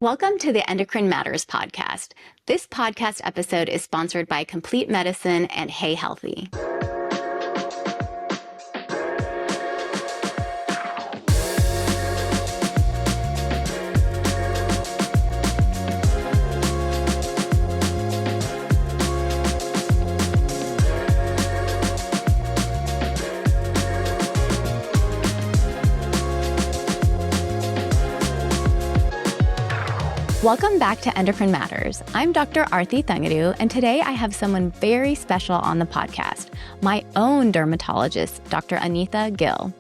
Welcome to the Endocrine Matters podcast. This podcast episode is sponsored by Complete Medicine and Hey Healthy. Welcome back to Endocrine Matters. I'm Dr. Arti Thangudu, and today I have someone very special on the podcast, my own dermatologist, Dr. Anita Gill.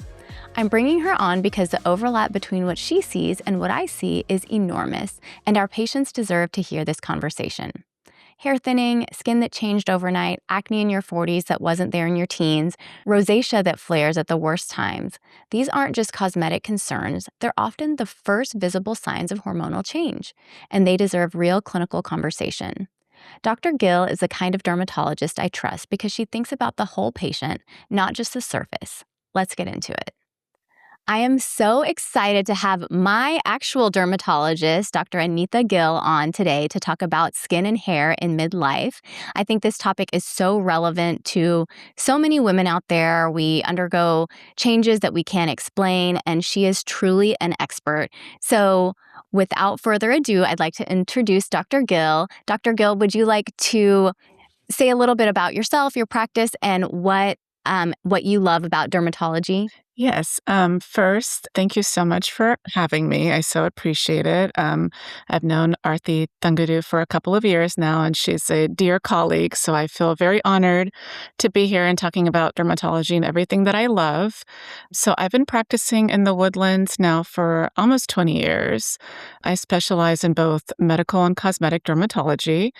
I'm bringing her on because the overlap between what she sees and what I see is enormous, and our patients deserve to hear this conversation. Hair thinning, skin that changed overnight, acne in your 40s that wasn't there in your teens, rosacea that flares at the worst times. These aren't just cosmetic concerns, they're often the first visible signs of hormonal change, and they deserve real clinical conversation. Dr. Gill is the kind of dermatologist I trust because she thinks about the whole patient, not just the surface. Let's get into it. I am so excited to have my actual dermatologist, Dr. Anita Gill, on today to talk about skin and hair in midlife. I think this topic is so relevant to so many women out there. We undergo changes that we can't explain, and she is truly an expert. So without further ado, I'd like to introduce Dr. Gill. Dr. Gill, would you like to say a little bit about yourself, your practice, and what you love about dermatology? Yes. First, thank you so much for having me. I so appreciate it. I've known Arti Thangudu for a couple of years now, and she's a dear colleague. So I feel very honored to be here and talking about dermatology and everything that I love. So I've been practicing in the Woodlands now for almost 20 years. I specialize in both medical and cosmetic dermatology.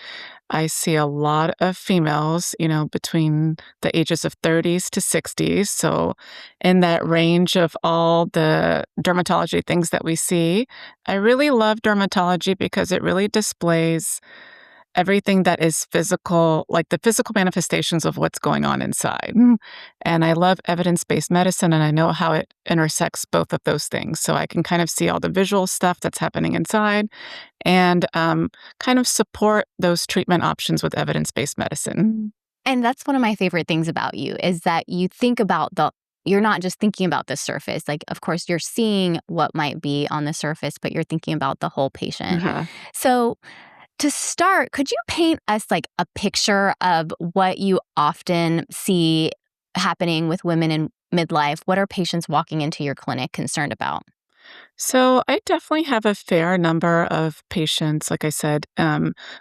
I see a lot of females, between the ages of 30s to 60s. So in that range of all the dermatology things that we see, I really love dermatology because it really displays everything that is physical, like the physical manifestations of what's going on inside. And I love evidence-based medicine, and I know how it intersects both of those things. So I can kind of see all the visual stuff that's happening inside and kind of support those treatment options with evidence-based medicine. And that's one of my favorite things about you is that you think about you're not just thinking about the surface. Like, of course, you're seeing what might be on the surface, but you're thinking about the whole patient. Uh-huh. So to start, could you paint us like a picture of what you often see happening with women in midlife? What are patients walking into your clinic concerned about? So I definitely have a fair number of patients, like I said,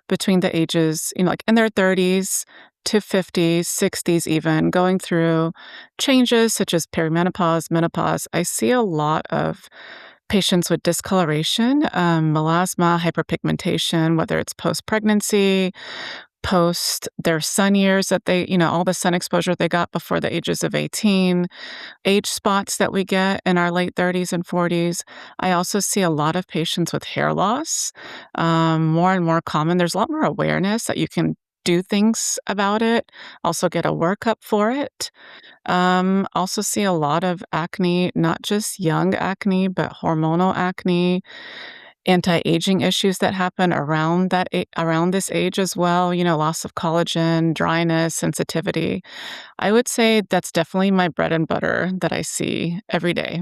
between the ages, like in their 30s to 50s, 60s even, going through changes such as perimenopause, menopause. I see a lot of patients with discoloration, melasma, hyperpigmentation, whether it's post-pregnancy, post their sun years that they, all the sun exposure they got before the ages of 18, age spots that we get in our late 30s and 40s. I also see a lot of patients with hair loss, more and more common. There's a lot more awareness that you can do things about it, also get a workup for it. Also see a lot of acne, not just young acne, but hormonal acne, anti-aging issues that happen around this age as well, loss of collagen, dryness, sensitivity. I would say that's definitely my bread and butter that I see every day.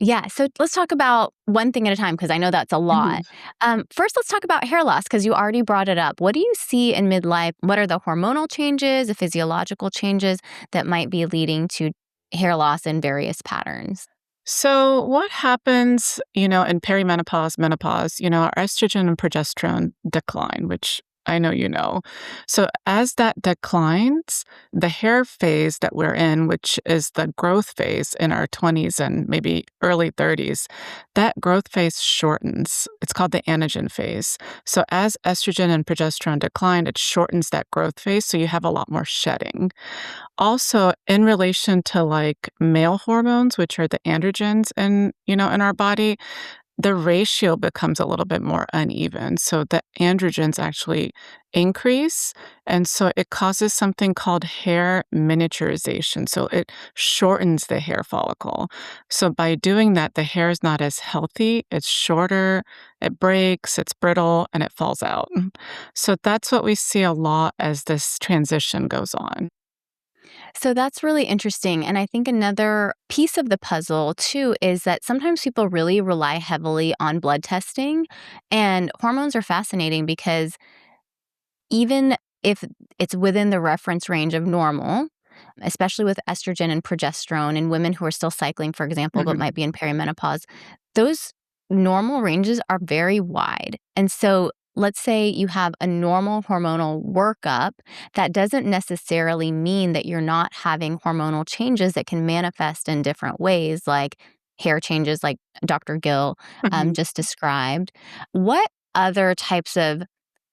Yeah, so let's talk about one thing at a time because I know that's a lot. First, let's talk about hair loss because you already brought it up. What do you see in midlife? What are the hormonal changes, the physiological changes that might be leading to hair loss in various patterns? So what happens, in perimenopause, menopause, our estrogen and progesterone decline, which I know you know. So as that declines, the hair phase that we're in, which is the growth phase in our 20s and maybe early 30s, that growth phase shortens. It's called the anagen phase. So as estrogen and progesterone decline, it shortens that growth phase, so you have a lot more shedding. Also, in relation to like male hormones, which are the androgens in our body, the ratio becomes a little bit more uneven. So the androgens actually increase. And so it causes something called hair miniaturization. So it shortens the hair follicle. So by doing that, the hair is not as healthy. It's shorter, it breaks, it's brittle, and it falls out. So that's what we see a lot as this transition goes on. So that's really interesting. And I think another piece of the puzzle, too, is that sometimes people really rely heavily on blood testing. And hormones are fascinating because even if it's within the reference range of normal, especially with estrogen and progesterone in women who are still cycling, for example, but Mhm. might be in perimenopause, those normal ranges are very wide. And so let's say you have a normal hormonal workup, that doesn't necessarily mean that you're not having hormonal changes that can manifest in different ways, like hair changes, like Dr. Gill Mhm. just described. What other types of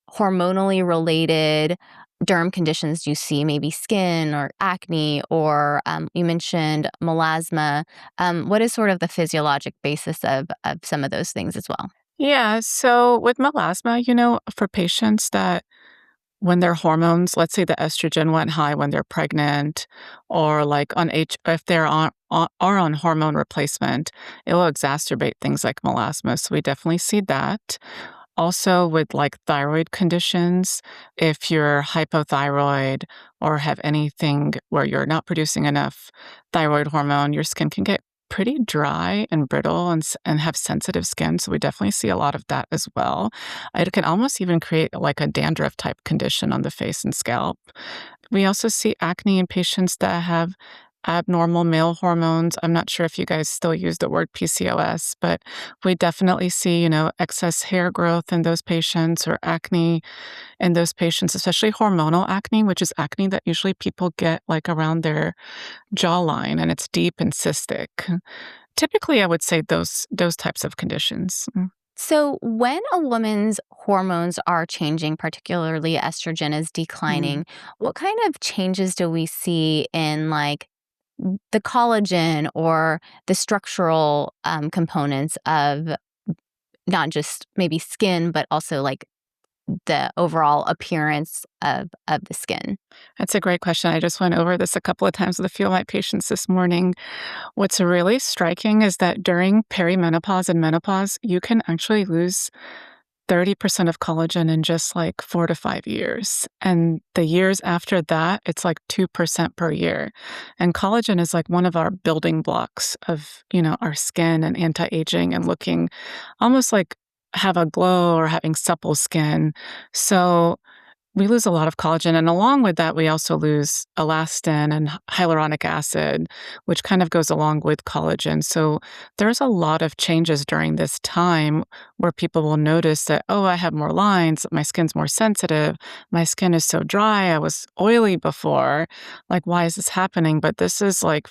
hormonally related derm conditions do you see? Maybe skin or acne, or you mentioned melasma. What is sort of the physiologic basis of some of those things as well? Yeah, so with melasma, for patients that when their hormones, let's say the estrogen went high when they're pregnant, or like if they're are on hormone replacement, it will exacerbate things like melasma. So we definitely see that. Also, with like thyroid conditions, if you're hypothyroid or have anything where you're not producing enough thyroid hormone, your skin can get pretty dry and brittle and have sensitive skin. So we definitely see a lot of that as well. It can almost even create like a dandruff type condition on the face and scalp. We also see acne in patients that have abnormal male hormones. I'm not sure if you guys still use the word PCOS, but we definitely see, excess hair growth in those patients or acne in those patients, especially hormonal acne, which is acne that usually people get like around their jawline and it's deep and cystic. Typically, I would say those types of conditions. So, when a woman's hormones are changing, particularly estrogen is Mhm. declining, what kind of changes do we see in like the collagen or the structural components of not just maybe skin, but also like the overall appearance of the skin? That's a great question. I just went over this a couple of times with a few of my patients this morning. What's really striking is that during perimenopause and menopause, you can actually lose 30% of collagen in just like 4 to 5 years. And the years after that, it's like 2% per year. And collagen is like one of our building blocks of, our skin and anti-aging and looking almost like have a glow or having supple skin. So we lose a lot of collagen, and along with that, we also lose elastin and hyaluronic acid, which kind of goes along with collagen. So there's a lot of changes during this time where people will notice that, oh, I have more lines, my skin's more sensitive, my skin is so dry, I was oily before. Like, why is this happening? But this is like,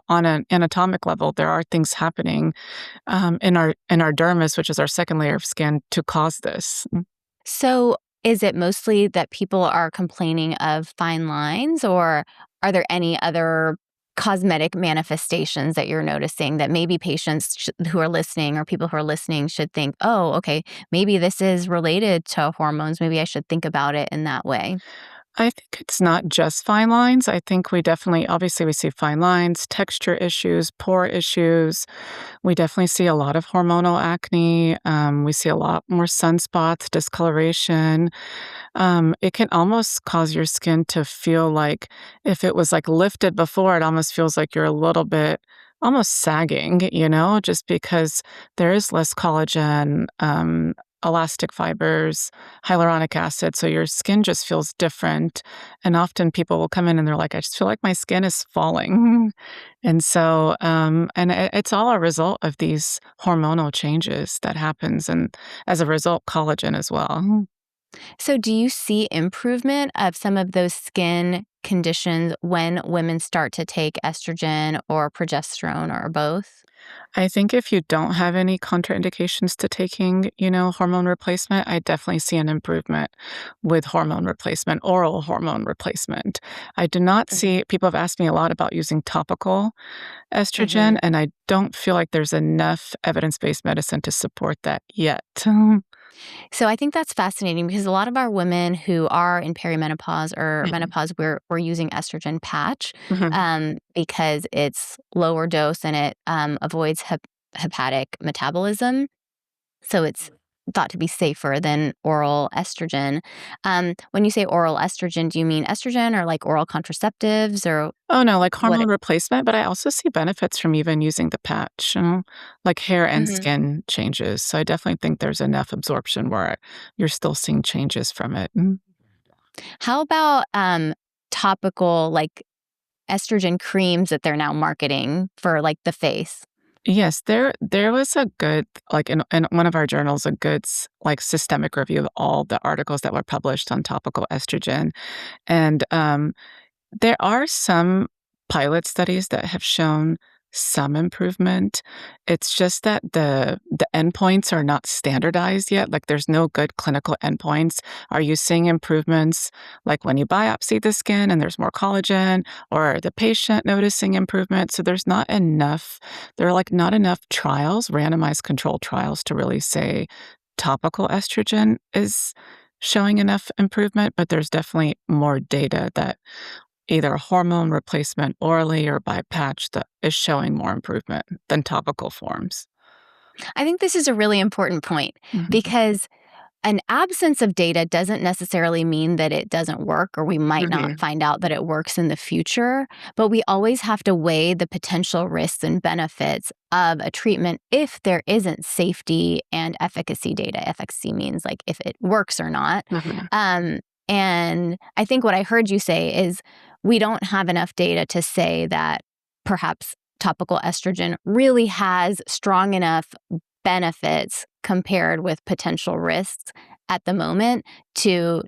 on an anatomic level, there are things happening in our dermis, which is our second layer of skin, to cause this. So, is it mostly that people are complaining of fine lines, or are there any other cosmetic manifestations that you're noticing that maybe patients who are listening or people who are listening should think, oh, okay, maybe this is related to hormones. Maybe I should think about it in that way? I think it's not just fine lines. I think we definitely, obviously, we see fine lines, texture issues, pore issues. We definitely see a lot of hormonal acne. We see a lot more sunspots, discoloration. It can almost cause your skin to feel like if it was like lifted before, it almost feels like you're a little bit almost sagging, just because there is less collagen, elastic fibers, hyaluronic acid. So your skin just feels different. And often people will come in and they're like, I just feel like my skin is falling. And so, it's all a result of these hormonal changes that happens. And as a result, collagen as well. So do you see improvement of some of those skin conditions when women start to take estrogen or progesterone or both? I think if you don't have any contraindications to taking, hormone replacement, I definitely see an improvement with hormone replacement, oral hormone replacement. I do not Mhm. see people have asked me a lot about using topical estrogen, Mhm. and I don't feel like there's enough evidence-based medicine to support that yet. So I think that's fascinating because a lot of our women who are in perimenopause or Mhm. menopause, we're using estrogen patch Mhm. because it's lower dose and it avoids hepatic metabolism. So it's thought to be safer than oral estrogen. When you say oral estrogen, do you mean estrogen or like oral contraceptives or Oh, no, like what? hormone replacement, but I also see benefits from even using the patch, like hair and Mhm. skin changes. So I definitely think there's enough absorption where you're still seeing changes from it. How about topical like estrogen creams that they're now marketing for like the face? Yes, there was a good, like in one of our journals, a good like systemic review of all the articles that were published on topical estrogen. And there are some pilot studies that have shown some improvement. It's just that the endpoints are not standardized yet. Like there's no good clinical endpoints. Are you seeing improvements like when you biopsy the skin and there's more collagen, or are the patient noticing improvement? So there are like not enough trials, randomized controlled trials to really say topical estrogen is showing enough improvement, but there's definitely more data that either hormone replacement orally or by patch that is showing more improvement than topical forms. I think this is a really important point Mhm. because an absence of data doesn't necessarily mean that it doesn't work or we might not Mhm. find out that it works in the future, but we always have to weigh the potential risks and benefits of a treatment if there isn't safety and efficacy data. Efficacy means like if it works or not. Mhm. Um, and I think what I heard you say is we don't have enough data to say that perhaps topical estrogen really has strong enough benefits compared with potential risks at the moment to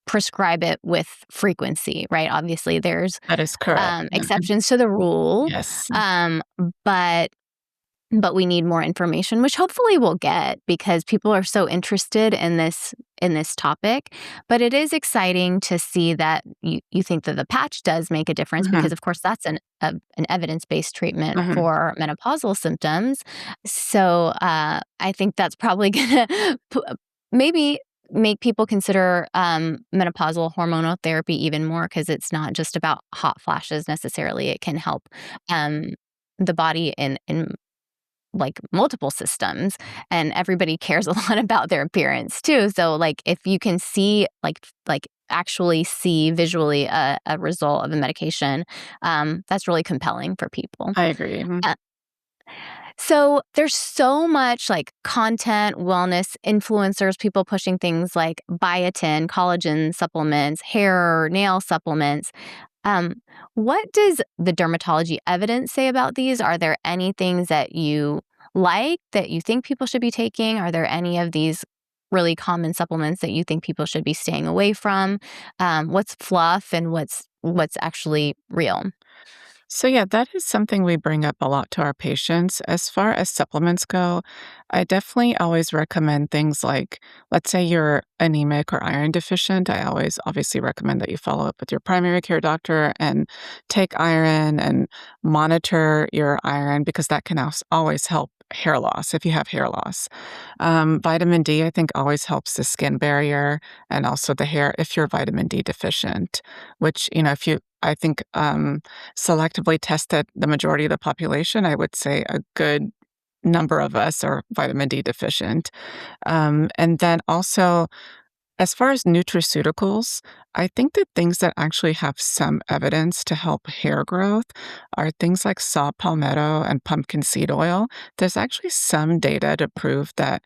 prescribe it with frequency, right? Obviously, there's That is correct. Mhm. exceptions to the rule, Yes. um, but but we need more information, which hopefully we'll get because people are so interested in this topic. But it is exciting to see that you think that the patch does make a difference because, Mhm. of course, that's an evidence based treatment Mhm. for menopausal symptoms. So I think that's probably gonna maybe make people consider menopausal hormonal therapy even more because it's not just about hot flashes necessarily. It can help um, the body in like multiple systems and everybody cares a lot about their appearance too. So like if you can see like actually see visually a result of a medication, that's really compelling for people. I agree. Mhm. Uh, so there's so much like content, wellness, influencers, people pushing things like biotin, collagen supplements, hair, nail supplements. Um, what does the dermatology evidence say about these? Are there any things that you like that you think people should be taking? Are there any of these really common supplements that you think people should be staying away from? What's fluff and what's actually real? So, yeah, that is something we bring up a lot to our patients. As far as supplements go, I definitely always recommend things like, let's say you're anemic or iron deficient. I always obviously recommend that you follow up with your primary care doctor and take iron and monitor your iron because that can always help hair loss if you have hair loss. Vitamin D, I think, always helps the skin barrier and also the hair if you're vitamin D deficient, which, if you, I think, selectively tested the majority of the population, I would say a good number of us are vitamin D deficient. And then also, as far as nutraceuticals, I think that things that actually have some evidence to help hair growth are things like saw palmetto and pumpkin seed oil. There's actually some data to prove that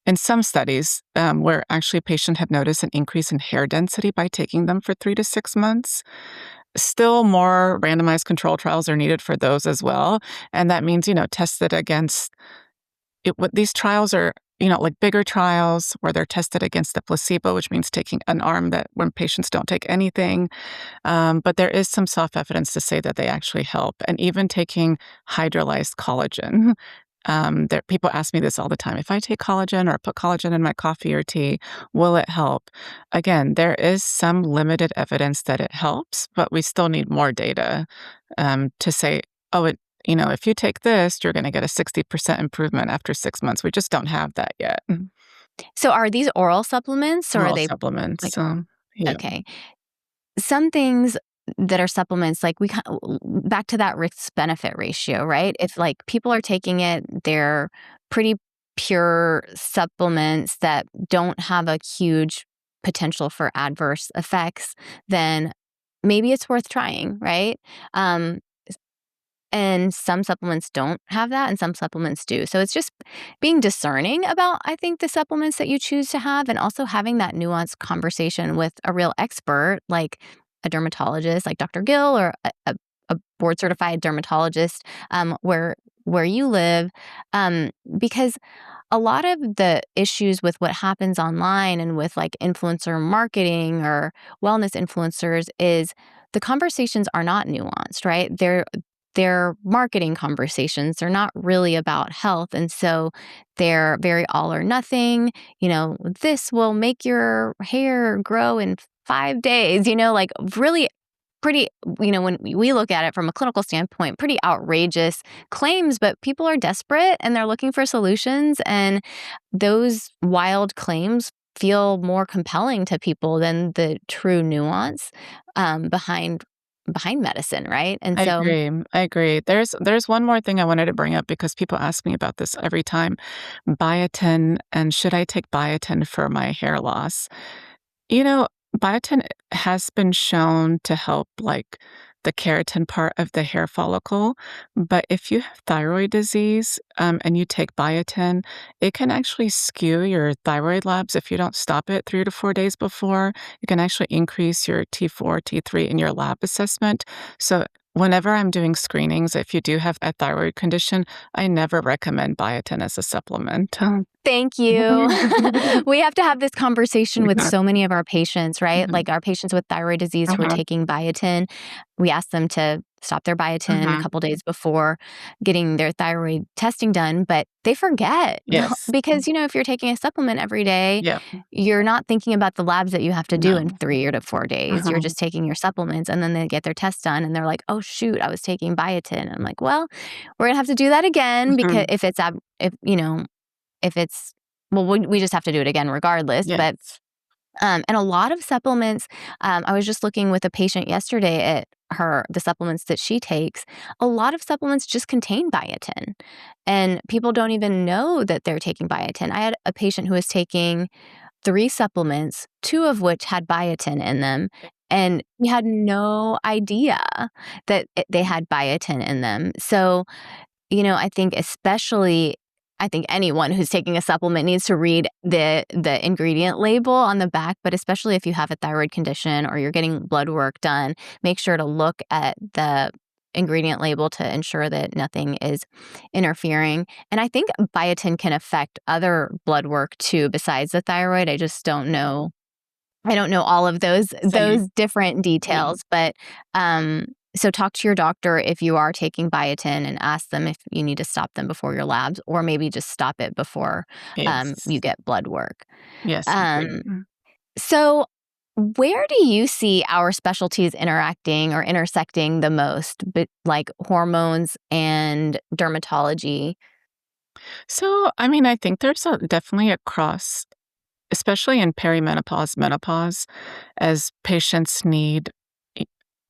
in some studies, where actually patients have noticed an increase in hair density by taking them for 3 to 6 months. Still more randomized control trials are needed for those as well, and that means, tested against what these trials are like bigger trials where they're tested against the placebo, which means taking an arm that when patients don't take anything. But there is some soft evidence to say that they actually help. And even taking hydrolyzed collagen. People ask me this all the time. If I take collagen or put collagen in my coffee or tea, will it help? Again, there is some limited evidence that it helps, but we still need more data to say, oh, if you take this, you're going to get a 60% improvement after 6 months. We just don't have that yet. So are these oral supplements or are Oral they supplements. like, Yeah. okay. Some things that are supplements, like back to that risk benefit ratio, right? If like people are taking it, they're pretty pure supplements that don't have a huge potential for adverse effects, then maybe it's worth trying, right? Um, and some supplements don't have that, and some supplements do. So it's just being discerning about, I think, the supplements that you choose to have, and also having that nuanced conversation with a real expert, like a dermatologist, like Dr. Gill, or a board certified dermatologist, where you live, because a lot of the issues with what happens online and with like influencer marketing or wellness influencers is the conversations are not nuanced, right? They're marketing conversations. They're not really about health. And so they're very all or nothing. This will make your hair grow in 5 days, like really pretty, when we look at it from a clinical standpoint, pretty outrageous claims, but people are desperate and they're looking for solutions. And those wild claims feel more compelling to people than the true nuance behind medicine, right? And I so agree. I agree. There's one more thing I wanted to bring up because people ask me about this every time. Biotin, and should I take biotin for my hair loss? You know, Biotin has been shown to help, like, the keratin part of the hair follicle, but if you have thyroid disease, and you take biotin, it can actually skew your thyroid labs if you don't stop it 3 to 4 days before. It can actually increase your T4, T3 in your lab assessment. So whenever I'm doing screenings, if you do have a thyroid condition, I never recommend biotin as a supplement. thank you. We have to have this conversation with so many of our patients, right? Mhm. Like our patients with thyroid disease who are Uh-huh. taking biotin. We ask them to stop their biotin a Uh-huh. couple days before getting their thyroid testing done, but they forget Yes. because, if you're taking a supplement every day, Yeah. you're not thinking about the labs that you have to do in No. 3 or 4 days. You're Uh-huh. just taking your supplements and then they get their test done and they're like, oh, shoot, I was taking biotin. I'm like, well, we're going to have to do that again because Mhm. if it's well, we just have to do it again regardless. But Yes. and a lot of supplements, I was just looking with a patient yesterday at the supplements that she takes. A lot of supplements just contain biotin, and people don't even know that they're taking biotin. I had a patient who was taking 3 supplements, 2 of which had biotin in them, and he had no idea that they had biotin in them. So I think anyone who's taking a supplement needs to read the ingredient label on the back, but especially if you have a thyroid condition or you're getting blood work done, make sure to look at the ingredient label to ensure that nothing is interfering. And I think biotin can affect other blood work too besides the thyroid. I don't know all of those Same. those different Yeah. details, but so talk to your doctor if you are taking biotin and ask them if you need to stop them before your labs, or maybe just stop it before you Yes. get blood work. Yes, agree. Um, so, where do you see our specialties interacting or intersecting the most, like hormones and dermatology? So, I mean, I think there's definitely a cross, especially in perimenopause, menopause, as patients e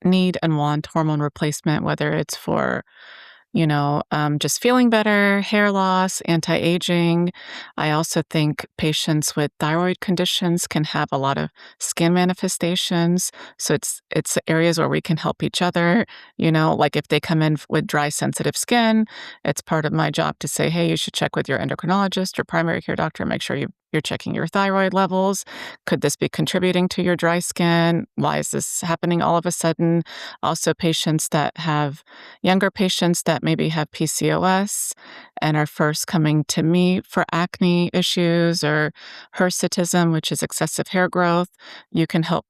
need and want hormone replacement, whether it's for just feeling better, hair loss, anti-aging. I also think patients with thyroid conditions can have a lot of skin manifestations. So it's areas where we can help each other. Like if they come in with dry, sensitive skin, it's part of my job to say, hey, you should check with your endocrinologist or primary care doctor, make sure you you're checking your thyroid levels. Could this be contributing to your dry skin? Why is this happening all of a sudden? Also, younger patients that maybe have PCOS and are first coming to me for acne issues or hirsutism, which is excessive hair growth. You can help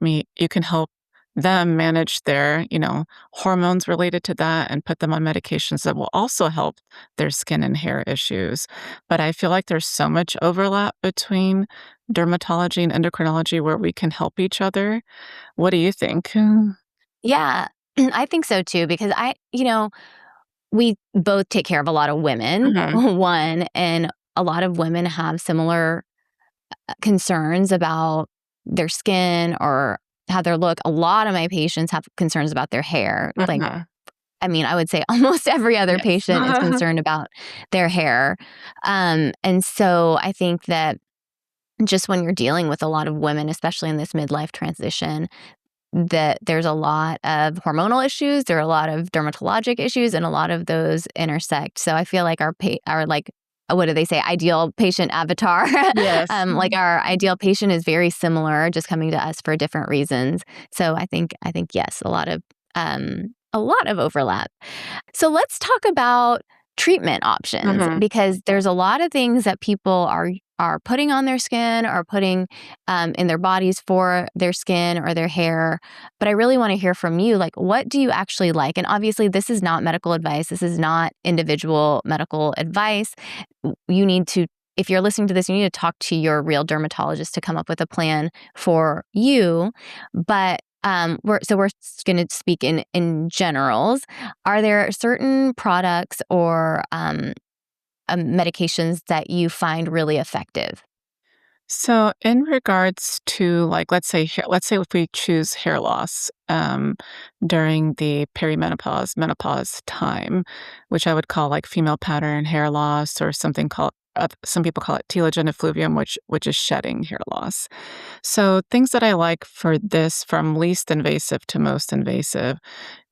them manage their, hormones related to that and put them on medications that will also help their skin and hair issues. But I feel like there's so much overlap between dermatology and endocrinology where we can help each other. What do you think? Yeah, I think so too, because we both take care of a lot of women, Mhm. one, and a lot of women have similar concerns about their skin or how they look. A lot of my patients have concerns about their hair. Like, Mhm. I mean, I would say almost every other Yes. patient is concerned about their hair. And so I think that just when you're dealing with a lot of women, especially in this midlife transition, that there's a lot of hormonal issues, there are a lot of dermatologic issues, and a lot of those intersect. So I feel like our like, what do they say, ideal patient avatar, Yes. like our ideal patient is very similar, just coming to us for different reasons. So I think yes, a lot of overlap. So let's talk about treatment options, Mhm. because there's a lot of things that people are putting on their skin or putting in their bodies for their skin or their hair. But I really want to hear from you. Like, what do you actually like? And obviously, this is not medical advice. This is not individual medical advice. You need to, if you're listening to this, you need to talk to your real dermatologist to come up with a plan for you. But we're going to speak in generals. Are there certain products or medications that you find really effective? So in regards to like let's say if we choose hair loss during the perimenopause menopause time, which I would call like female pattern hair loss or something called some people call it telogen effluvium, which is shedding hair loss. So things that I like for this from least invasive to most invasive.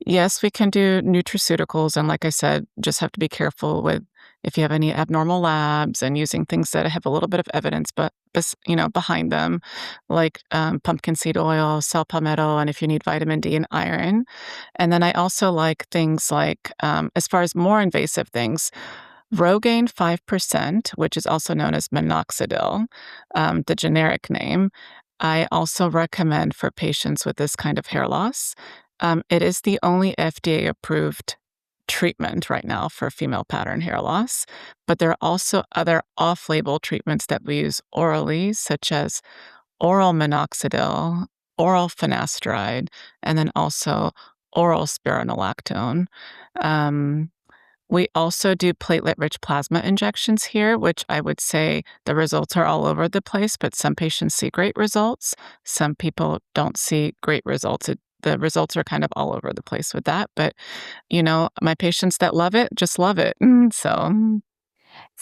Yes, we can do nutraceuticals, and like I said, just have to be careful with if you have any abnormal labs and using things that have a little bit of evidence, but behind them, like pumpkin seed oil, saw palmetto, and if you need vitamin D and iron. And then I also like things like, as far as more invasive things, Rogaine 5%, which is also known as minoxidil, the generic name. I also recommend for patients with this kind of hair loss. It is the only FDA approved treatment right now for female pattern hair loss, but there are also other off label treatments that we use orally, such as oral minoxidil, oral finasteride, and then also oral spironolactone. Um, we also do platelet-rich plasma injections here, which I would say the results are all over the place, but some patients see great results. Some people don't see great results. The results are kind of all over the place with that, but, my patients that love it just love it. So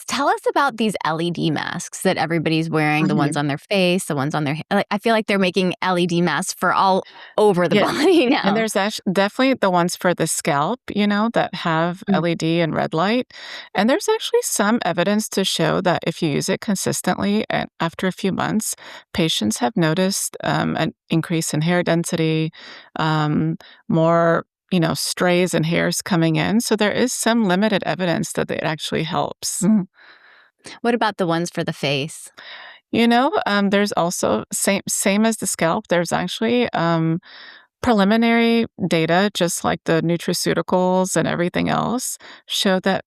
Tell us about these LED masks that everybody's wearing, the ones Mhm. on their face, the ones on their like, I feel like they're making LED masks for all over the Yeah. body And now. there's definitely the ones for the scalp, that have Mm. LED and red light. And there's actually some evidence to show that if you use it consistently and after a few months, patients have noticed an increase in hair density, more, strays and hairs coming in. So there is some limited evidence that it actually helps. What about the ones for the face? There's also same as the scalp. There's actually preliminary data, just like the nutraceuticals and everything else, show that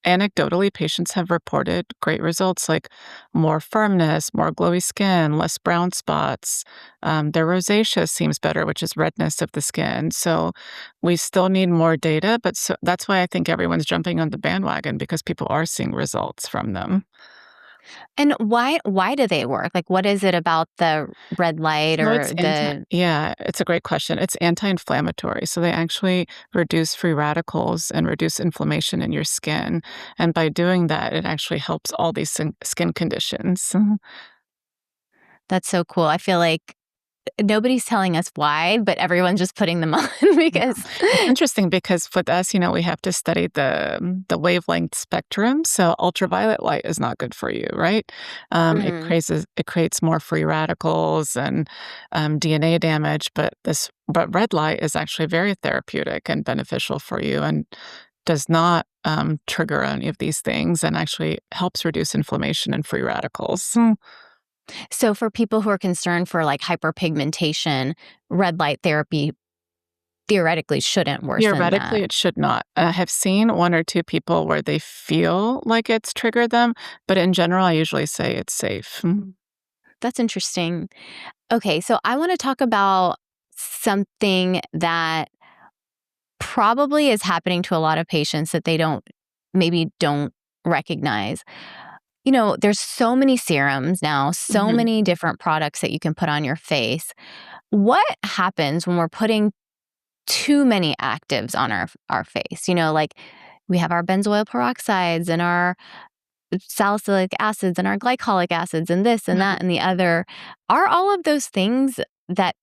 anecdotally patients have reported great results like more firmness, more glowy skin, less brown spots. Their rosacea seems better, which is redness of the skin. So we still need more data, but that's why I think everyone's jumping on the bandwagon because people are seeing results from them. And why do they work? Like, what is it about the red light So or the it's a great question. It's anti-inflammatory. So they actually reduce free radicals and reduce inflammation in your skin. And by doing that, it actually helps all these skin conditions. that's so cool. I feel like nobody's telling us why, but everyone's just putting them on because It's interesting because with us, we have to study the wavelength spectrum. So ultraviolet light is not good for you, right? Mhm. It creates more free radicals and DNA damage. But red light is actually very therapeutic and beneficial for you, and does not trigger any of these things, and actually helps reduce inflammation and free radicals. So for people who are concerned for like hyperpigmentation, red light therapy theoretically shouldn't worsen Theoretically, that. it should not. I have seen 1 or 2 people where they feel like it's triggered them, but in general, I usually say it's safe. That's interesting. Okay, so I want to talk about something that probably is happening to a lot of patients that they maybe don't recognize. There's so many serums now, so Mhm. many different products that you can put on your face. What happens when we're putting too many actives on our face? Like we have our benzoyl peroxides and our salicylic acids and our glycolic acids and this and that and the other. Are all of those things that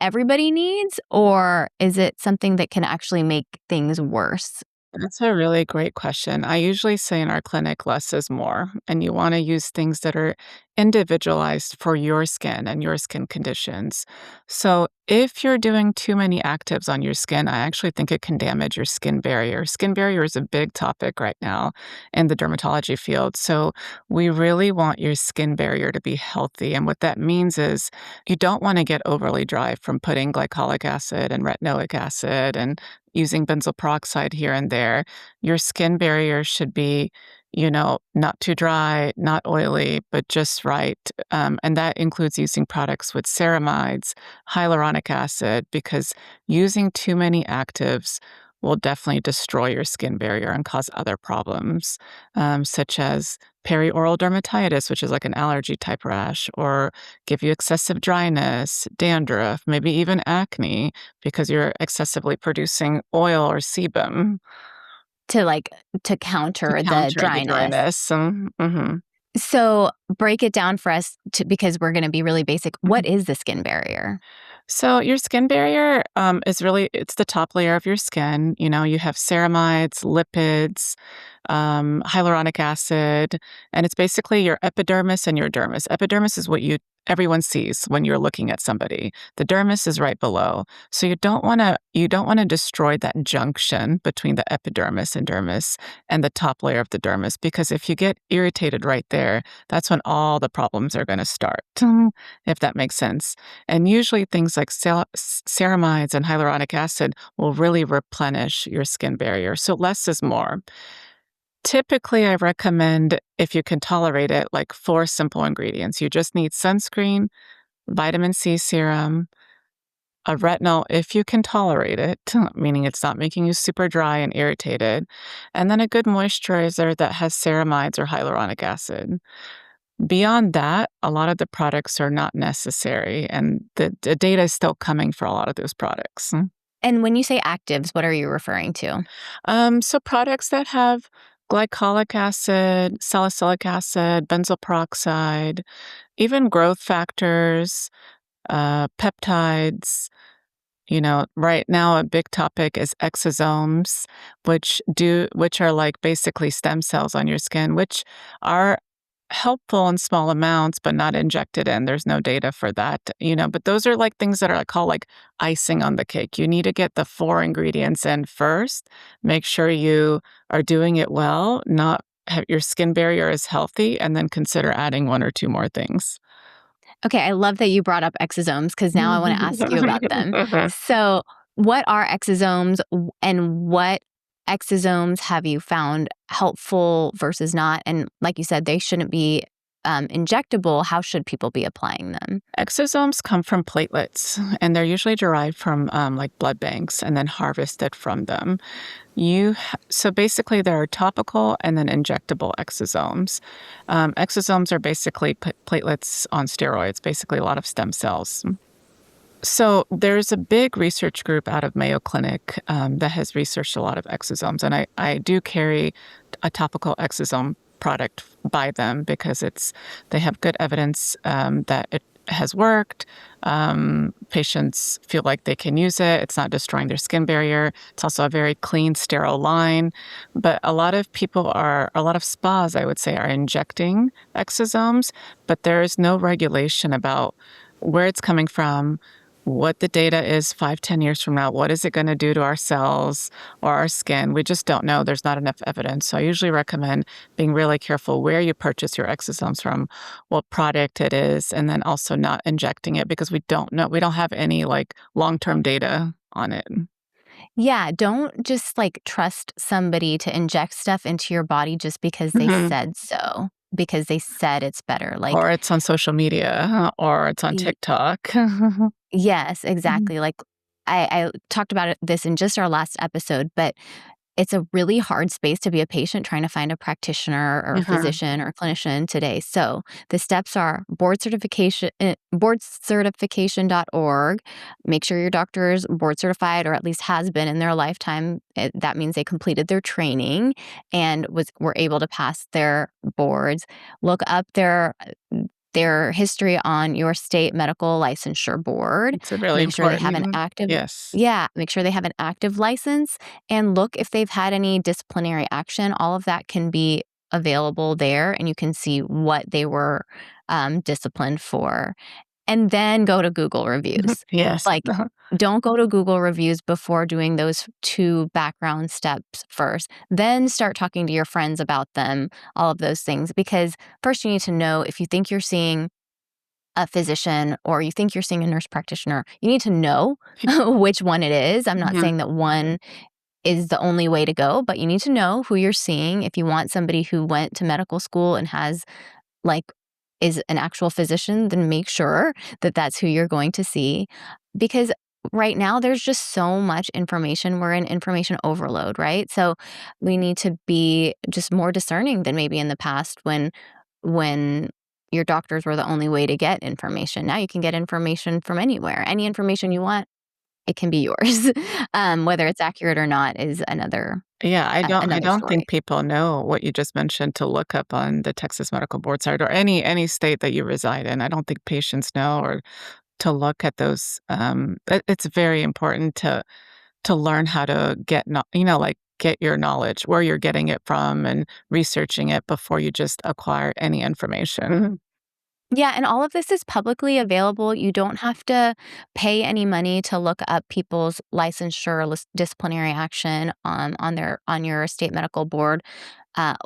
everybody needs, or is it something that can actually make things worse? That's a really great question. I usually say in our clinic, less is more, and you want to use things that are individualized for your skin and your skin conditions. So, if you're doing too many actives on your skin, I actually think it can damage your skin barrier. Skin barrier is a big topic right now in the dermatology field. So, we really want your skin barrier to be healthy. And what that means is you don't want to get overly dry from putting glycolic acid and retinoic acid and using benzoyl peroxide here and there. Your skin barrier should be, not too dry, not oily, but just right. And that includes using products with ceramides, hyaluronic acid, because using too many actives will definitely destroy your skin barrier and cause other problems, such as perioral dermatitis, which is like an allergy type rash, or give you excessive dryness, dandruff, maybe even acne because you're excessively producing oil or sebum To to counter the counter the dryness. dryness. Mhm. So break it down for us because we're going to be really basic. What is the skin barrier? So your skin barrier is really it's the top layer of your skin. You have ceramides, lipids, hyaluronic acid, and it's basically your epidermis and your dermis. Epidermis is what everyone sees when you're looking at somebody. The dermis is right below. So you don't want to destroy that junction between the epidermis and dermis and the top layer of the dermis, because if you get irritated right there, that's when all the problems are going to start. If that makes sense. And usually things like ceramides and hyaluronic acid will really replenish your skin barrier. So less is more. Typically, I recommend, if you can tolerate it, like 4 simple ingredients. You just need sunscreen, vitamin C serum, a retinol if you can tolerate it, meaning it's not making you super dry and irritated, and then a good moisturizer that has ceramides or hyaluronic acid. Beyond that, a lot of the products are not necessary, and the data is still coming for a lot of those products. And when you say actives, what are you referring to? So products that have glycolic acid, salicylic acid, benzoyl peroxide, even growth factors, peptides. Right now a big topic is exosomes, which are like basically stem cells on your skin, which are helpful in small amounts, but not injected in. There's no data for that. But those are like things that are called like icing on the cake. You need to get the 4 ingredients in first. Make sure you are doing it well, not have your skin barrier is healthy, and then consider adding 1 or 2 more things. Okay, I love that you brought up exosomes because now I want to ask you about them. So, what are exosomes and what exosomes have you found helpful versus not? And like you said, they shouldn't be injectable. How should people be applying them? Exosomes come from platelets, and they're usually derived from like blood banks and then harvested from them. So basically, there are topical and then injectable exosomes. Exosomes are basically platelets on steroids, basically a lot of stem cells. So there's a big research group out of Mayo Clinic that has researched a lot of exosomes, and I do carry a topical exosome product by them because they have good evidence that it has worked. Patients feel like they can use it. It's not destroying their skin barrier. It's also a very clean, sterile line. But a lot of spas, I would say, are injecting exosomes, but there is no regulation about where it's coming from, what the data is 5-10 years from now. What is it going to do to our cells or our skin? We just don't know. There's not enough evidence. So I usually recommend being really careful where you purchase your exosomes from, what product it is, and then also not injecting it because we don't know. We don't have any like long-term data on it. Yeah, don't just like trust somebody to inject stuff into your body just because they Mhm. said so, because they said it's better. Like, Or it's on social media or it's on y- TikTok. yes, Mhm. exactly. Like, I talked about this in just our last episode, but it's a really hard space to be a patient trying to find a practitioner or a Mhm. physician or a clinician today. So the steps are boardcertification.org. Make sure your doctor is board certified or at least has been in their lifetime. That means they completed their training and were able to pass their boards. Look up their history on your state medical licensure board. It's a really Make sure they have an important. active Yes. Yeah, make sure they have an active license and look if they've had any disciplinary action. All of that can be available there and you can see what they were disciplined for. And then go to Google reviews. Yes. Like, don't go to Google reviews before doing those two background steps first. Then start talking to your friends about them, all of those things. Because first, you need to know if you think you're seeing a physician or you think you're seeing a nurse practitioner, you need to know which one it is. I'm not Mhm. saying that one is the only way to go, but you need to know who you're seeing. If you want somebody who went to medical school and has like is an actual physician, then make sure that that's who you're going to see. Because right now there's just so much information. We're in information overload, right? So we need to be just more discerning than maybe in the past when your doctors were the only way to get information. Now you can get information from anywhere. Any information you want, it can be yours. Whether it's accurate or not is Yeah, I another don't story. think people know what you just mentioned to look up on the Texas Medical Board site or any state that you reside in. I don't think patients know or to look at those. It's very important to learn how to get like get your knowledge, where you're getting it from, and researching it before you just acquire any information. Yeah, and all of this is publicly available. You don't have to pay any money to look up people's licensure, disciplinary action on your state medical board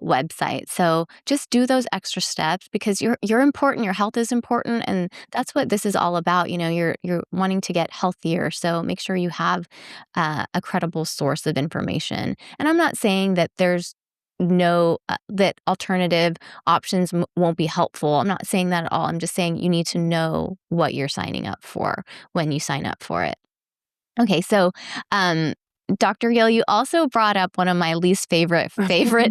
website. So just do those extra steps because you're important. Your health is important, and that's what this is all about. You know, you're wanting to get healthier. So make sure you have a credible source of information. And I'm not saying that there's no that alternative options won't be helpful. I'm not saying that at all. I'm just saying you need to know what you're signing up for when you sign up for it. Okay, so um, Dr. Gill, you also brought up one of my least favorite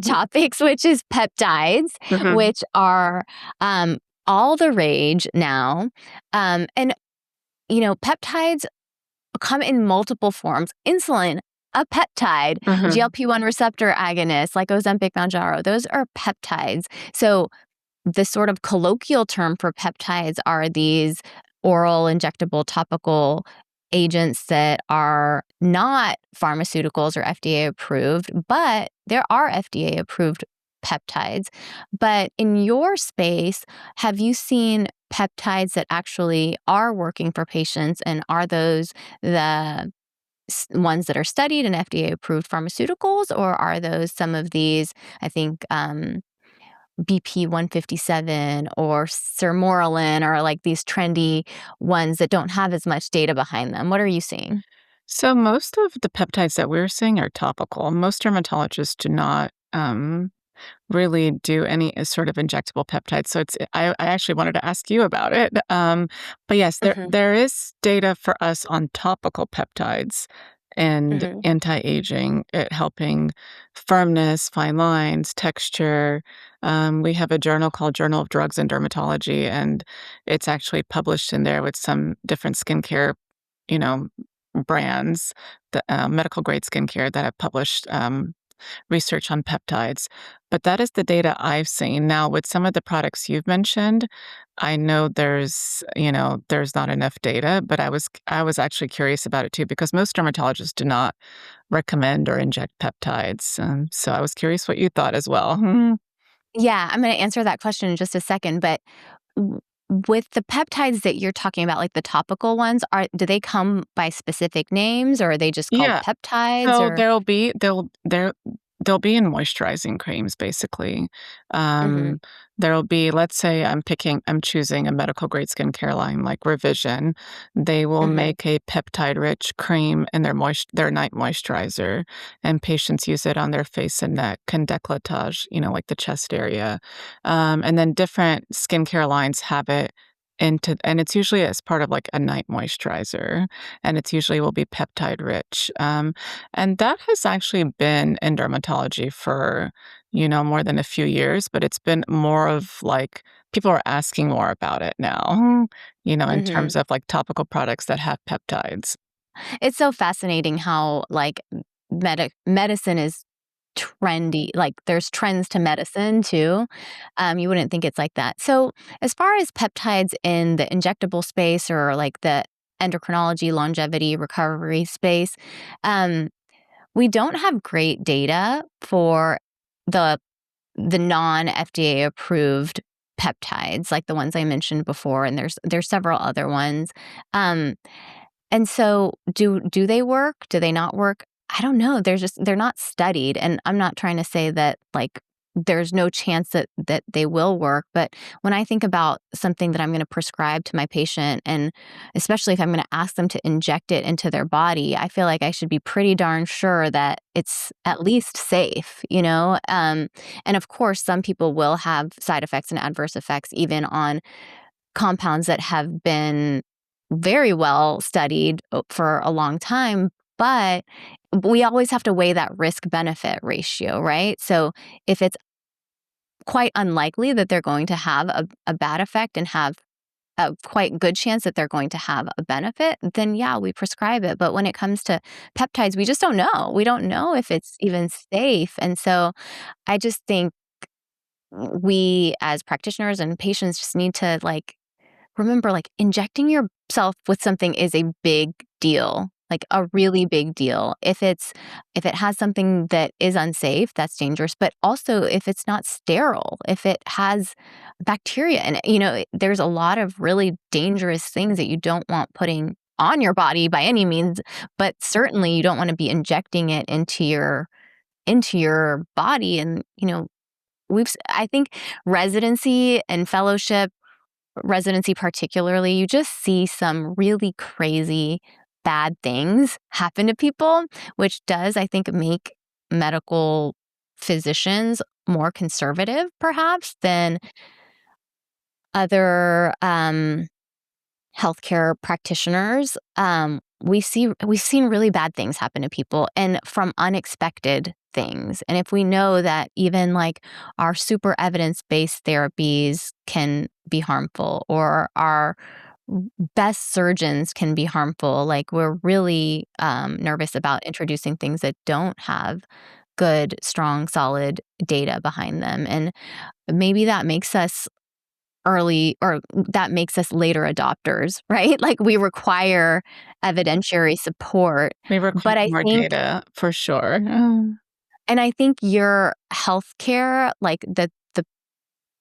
topics, which is peptides, Mhm. which are all the rage now. And peptides come in multiple forms. Insulin, a peptide, Mhm. GLP-1 receptor agonists like Ozempic, Mounjaro, those are peptides. So the sort of colloquial term for peptides are these oral, injectable, topical agents that are not pharmaceuticals or FDA approved, but there are FDA approved peptides. But in your space, have you seen peptides that actually are working for patients? And are those the ones that are studied and FDA approved pharmaceuticals, or are those some of these, I think, BP 157 or Sermorelin or like these trendy ones that don't have as much data behind them? What are you seeing? So most of the peptides that we're seeing are topical. Most dermatologists do not really do any sort of injectable peptides. So I actually wanted to ask you about it. But yes, Mhm, there is data for us on topical peptides and mhm. anti-aging, it helping firmness, fine lines, texture. We have a journal called Journal of Drugs and Dermatology, and it's actually published in there with some different skincare, you know, brands, the medical grade skincare that have published. research on peptides. But that is the data I've seen. Now, with some of the products you've mentioned, I know there's not enough data, but I was actually curious about it too, because most dermatologists do not recommend or inject peptides. So I was curious what you thought as well. Yeah, I'm going to answer that question in just a second, but w- with the peptides that you're talking about, like the topical ones, do they come by specific names or are they just called Yeah. peptides So or? they'll be in moisturizing creams, basically. Mhm, Um, there'll be, let's say I'm choosing a medical grade skincare line like Revision. They will mhm, make a peptide-rich cream in their night moisturizer, and patients use it on their face and neck and décolletage, like the chest area. And then different skincare lines have it and it's usually as part of like a night moisturizer, and it's usually will be peptide rich. And that has actually been in dermatology for, more than a few years, but it's been more of like people are asking more about it now, in terms mhm. of like topical products that have peptides. It's so fascinating how like medicine is trendy. Like there's trends to medicine too. You wouldn't think it's like that. So as far as peptides in the injectable space or like the endocrinology, longevity, recovery space, um, we don't have great data for the non FDA approved peptides, like the ones I mentioned before, and there's several other ones. Um, and so do they work? Do they not work? I don't know. They're not studied, and I'm not trying to say that like there's no chance that they will work, but when I think about something that I'm going to prescribe to my patient, and especially if I'm going to ask them to inject it into their body, I feel like I should be pretty darn sure that it's at least safe, you know? And of course, some people will have side effects and adverse effects even on compounds that have been very well studied for a long time, but we always have to weigh that risk benefit ratio, right? So if it's quite unlikely that they're going to have a bad effect and have a quite good chance that they're going to have a benefit, then yeah, we prescribe it. But when it comes to peptides, we just don't know. We don't know if it's even safe. And so I just think we as practitioners and patients just need to like remember, like, injecting yourself with something is a big deal, like a really big deal. If it has something that is unsafe, that's dangerous, but also if it's not sterile, if it has bacteria and there's a lot of really dangerous things that you don't want putting on your body by any means, but certainly you don't want to be injecting it into your body. And I think residency and fellowship, residency particularly, you just see some really crazy bad things happen to people, which does, I think, make medical physicians more conservative, perhaps, than other healthcare practitioners. We've seen really bad things happen to people, and from unexpected things. And if we know that even like our super evidence-based therapies can be harmful, or our best surgeons can be harmful, like we're really nervous about introducing things that don't have good, strong, solid data behind them. And maybe that makes us later adopters, right? Like we require evidentiary support. We require But more data for sure. I think your healthcare, like the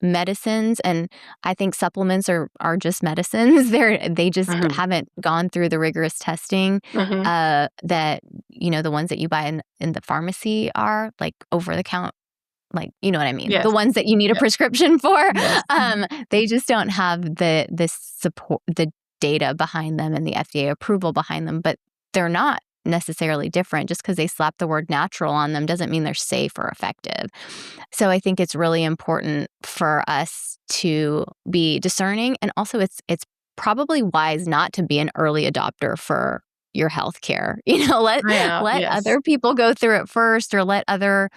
medicines, and I think supplements are just medicines. They just Mhm, haven't gone through the rigorous testing mhm. that the ones that you buy in the pharmacy are like over the count, like, you know what I mean? The Yes, ones that you need a yes, prescription for, yes. they just don't have the support, the data behind them and the FDA approval behind them, but they're not necessarily different. Just because they slap the word natural on them doesn't mean they're safe or effective. So I think it's really important for us to be discerning, and also it's probably wise not to be an early adopter for your healthcare. Let I know, let yes. other people go through it first, or let other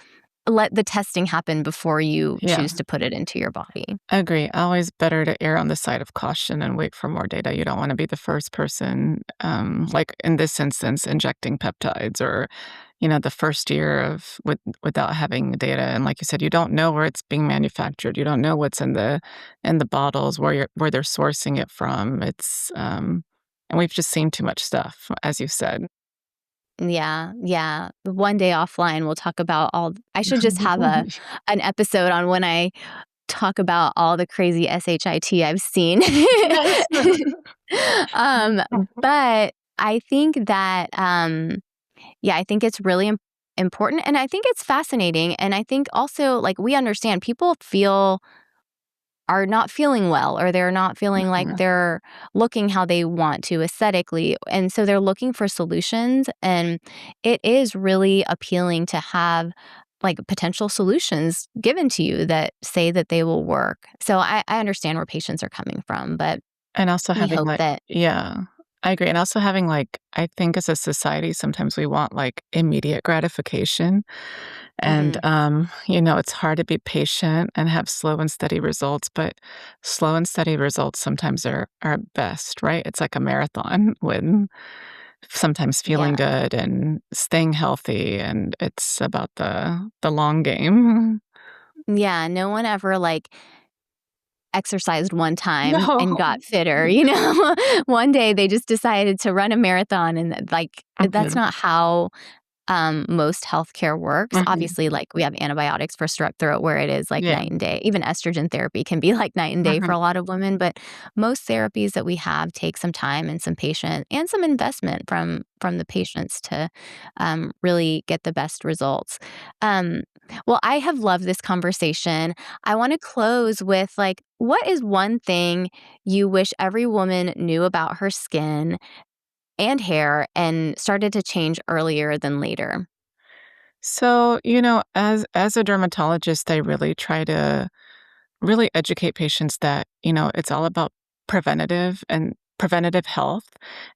let the testing happen before you Yeah. choose to put it into your body. I agree. Always better to err on the side of caution and wait for more data. You don't want to be the first person, like in this instance, injecting peptides or, the first year without having the data. And like you said, you don't know where it's being manufactured. You don't know what's in the bottles, where they're sourcing it from. And we've just seen too much stuff, as you said. Yeah, yeah. One day offline, we'll talk about I should just have an episode on when I talk about all the crazy SHIT I've seen. Yes. Um, but I think that, yeah, I think it's really important, and I think it's fascinating, and I think also, like, we understand people are not feeling well, or they're not feeling like Mhm. they're looking how they want to aesthetically, and so they're looking for solutions, and it is really appealing to have, like, potential solutions given to you that say that they will work. So I understand where patients are coming from, but And also we having hope like that. yeah, I agree, and also having like I think as a society, sometimes we want, like, immediate gratification, and, Mhm. it's hard to be patient and have slow and steady results, but slow and steady results sometimes are best, right? It's like a marathon when sometimes feeling Yeah. good and staying healthy, and it's about the long game. Yeah, no one ever, like, exercised one time and No. got fitter, you know? One day they just decided to run a marathon and, like, that's Mhm, not how most healthcare works. mhm. Obviously, like we have antibiotics for strep throat where it is like Yeah, night and day. Even estrogen therapy can be like night and day for mhm. a lot of women, but most therapies that we have take some time and some patient and some investment from the patients to really get the best results. Um, well, I have loved this conversation. I want to close with like, what is one thing you wish every woman knew about her skin and hair and started to change earlier than later? So, as a dermatologist, I really try to really educate patients that, it's all about preventative health,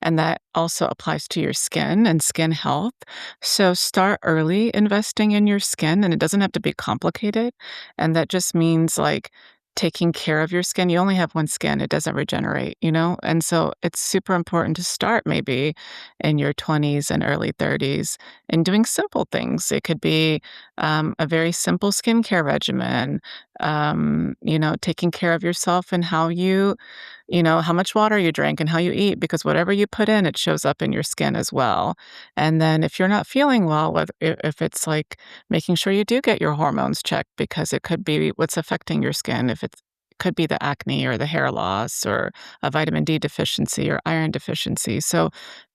and that also applies to your skin and skin health. So start early investing in your skin, and it doesn't have to be complicated. And that just means like taking care of your skin. You only have one skin, it doesn't regenerate. And so it's super important to start maybe in your 20s and early 30s and doing simple things. It could be a very simple skincare regimen, taking care of yourself and how much water you drink and how you eat, because whatever you put in, it shows up in your skin as well. And then if you're not feeling well, if it's like making sure you do get your hormones checked, because it could be what's affecting your skin. If it could be the acne or the hair loss or a vitamin D deficiency or iron deficiency. So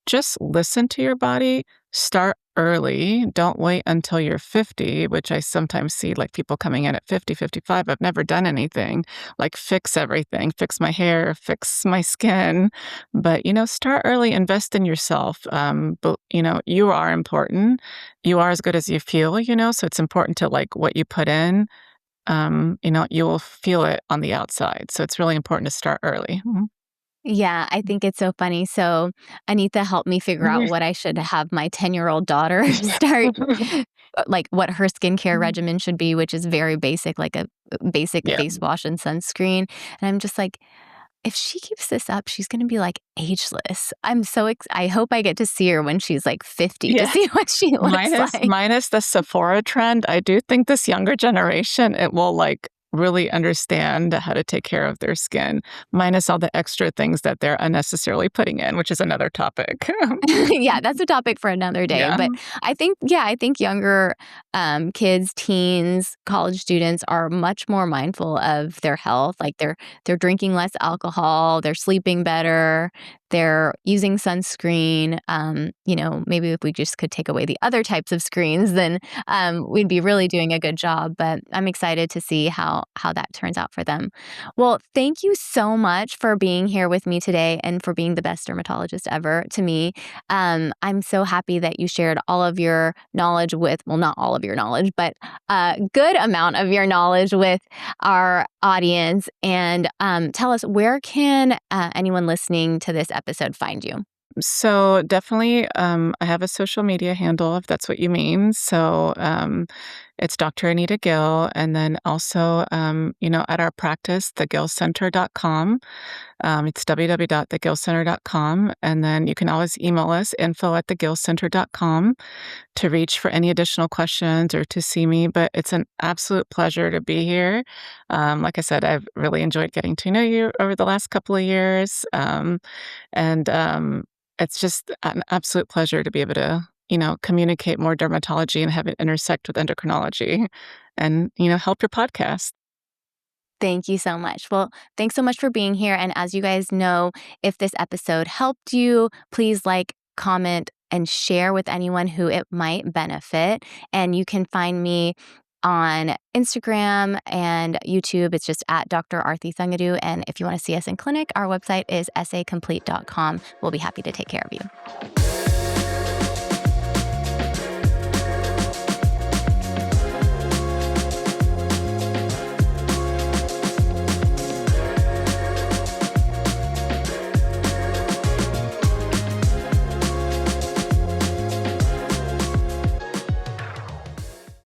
just listen to your body. Start early. Don't wait until you're 50, which I sometimes see like people coming in at 50, 55. I've never done anything. Like fix everything, fix my hair, fix my skin. But, start early, invest in yourself. But, you are important. You are as good as you feel. So it's important to like what you put in. You will feel it on the outside. So it's really important to start early. Mhm. Yeah, I think it's so funny. So, Anita helped me figure out what I should have my 10-year-old daughter start, like what her skincare regimen should be, which is very basic, like a basic Yeah. face wash and sunscreen. And I'm just like, if she keeps this up, she's gonna be like ageless. I hope I get to see her when she's like 50 to Yeah. see what she looks Minus like. minus the Sephora trend, I do think this younger generation, it will, like, really understand how to take care of their skin, minus all the extra things that they're unnecessarily putting in, which is another topic. Yeah, that's a topic for another day. Yeah. But I think younger kids, teens, college students are much more mindful of their health. Like they're drinking less alcohol, they're sleeping better, they're using sunscreen. Maybe if we just could take away the other types of screens, then we'd be really doing a good job. But I'm excited to see how that turns out for them. Well, thank you so much for being here with me today and for being the best dermatologist ever to me. I'm so happy that you shared all of your knowledge well, not all of your knowledge, but a good amount of your knowledge with our audience. And tell us, where can anyone listening to this episode find you? So, definitely, I have a social media handle, if that's what you mean. So, It's Dr. Anita Gill. And then also, at our practice, thegillcenter.com. It's www.thegillcenter.com. And then you can always email us, info@thegillcenter.com, to reach for any additional questions or to see me. But it's an absolute pleasure to be here. Like I said, I've really enjoyed getting to know you over the last couple of years. And it's just an absolute pleasure to be able to, communicate more dermatology and have it intersect with endocrinology and, help your podcast. Thank you so much. Well, thanks so much for being here. And as you guys know, if this episode helped you, please like, comment, and share with anyone who it might benefit. And you can find me on Instagram and YouTube. It's just at Dr. Arti Thangudu. And if you want to see us in clinic, our website is sacomplete.com. We'll be happy to take care of you.